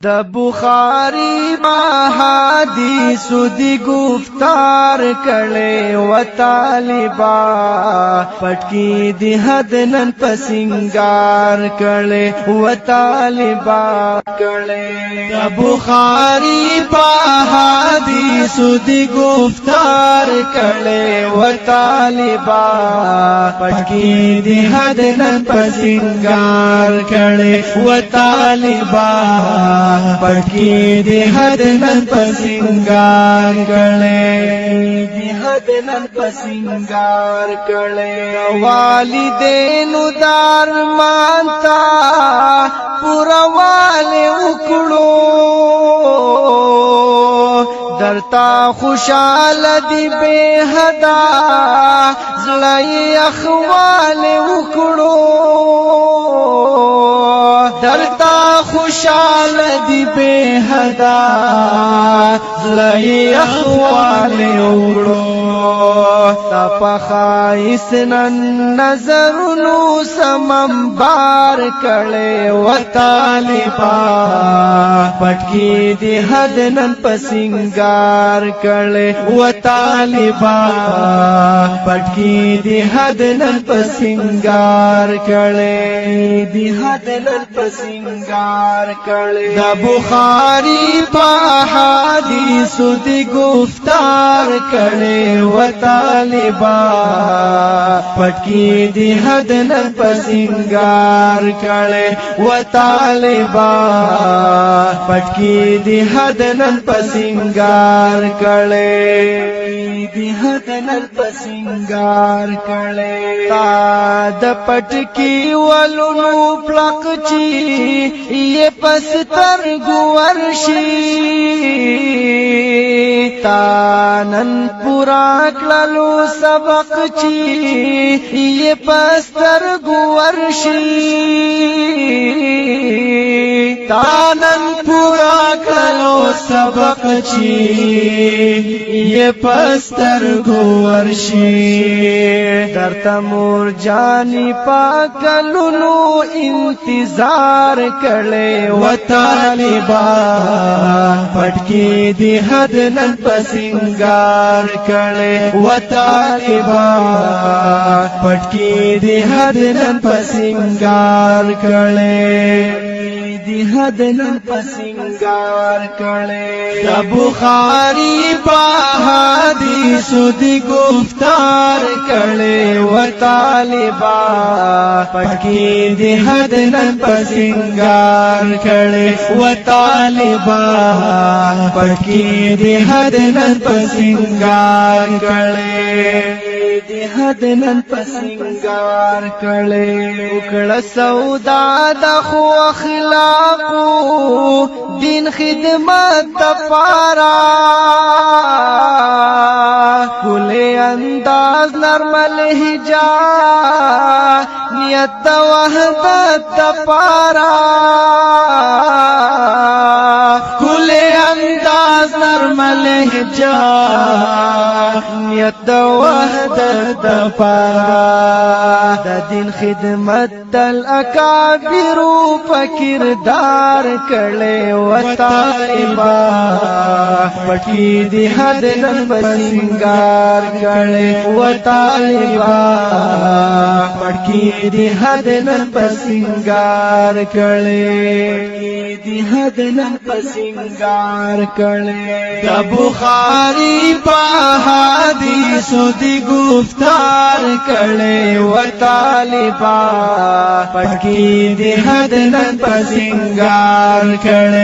د بخاری ما حدیث دی گفتار کړي و طالبا پټکی دی حد نن پسنګار کړي و طالبا کړي د بخاری په حدیث دی گفتار کړي و طالبا پټکی دی حد نن پسنګار کړي و طالبا پټکی دی حد نن پسنګار کړي دی حد نن پسنګار کړي والدینو دار مانتا پرواله وکړو درتا خوشاله دی بے حدا زړی اخوال وکړو درتا خوشاله دی بے حدا زړی اخوال وکړو تا پخایس نن نظرونو سمم بار کړي و طالبا پټکی دی حد نن پسنګار کړي و طالبا پټکی دی حد نن پسنګار کړي دی حد نن پسنګار کړي د بخاری په حدیث دی گفتار کړي و طالبا پټکی دی حد نن پسنګار کړي و طالبا پټکی دی حد نن پسنګار کړي دی حد نن پسنګار کړي تا د پټکی ولونو پلک چی یہ پستر گورشی تا نن پورا کلو سبق چی یہ پستر گورشی تانن پورا کلو سبق چی یہ پستر گورشی در تمور جانی پاکلونو انتظار کړي و طالبا پټکی دی حد نن پسنګار کړي و طالبا پټکی دی حد نن پسنګار کړي دی حد نن پسنګار کړي د بخاری په حدیث دی گفتار کړي و طالبا پټکی دی حد نن پسنګار کړي و طالبا پټکی دی حد نن پسنګار کړي دی حد نن پسنګار کړي وکړه سودا د خو اخلاقو دین خدمت تپارا کل انداز نرمل ہجا نیت وحدت تپارا کل انداز نرمل ہجا نیت وحدت تپارا د دین خدمت دل اکابرو فکردار کړي و طالبا پټکی دی حد نن پسنګار کړي و طالبا پټکی دی حد نن پسنګار کړي دی حد نن پسنګار کړي د بخاری په حدیث دی گفتار کړي و طالبا پټکی دی حد نن پسنګار کړي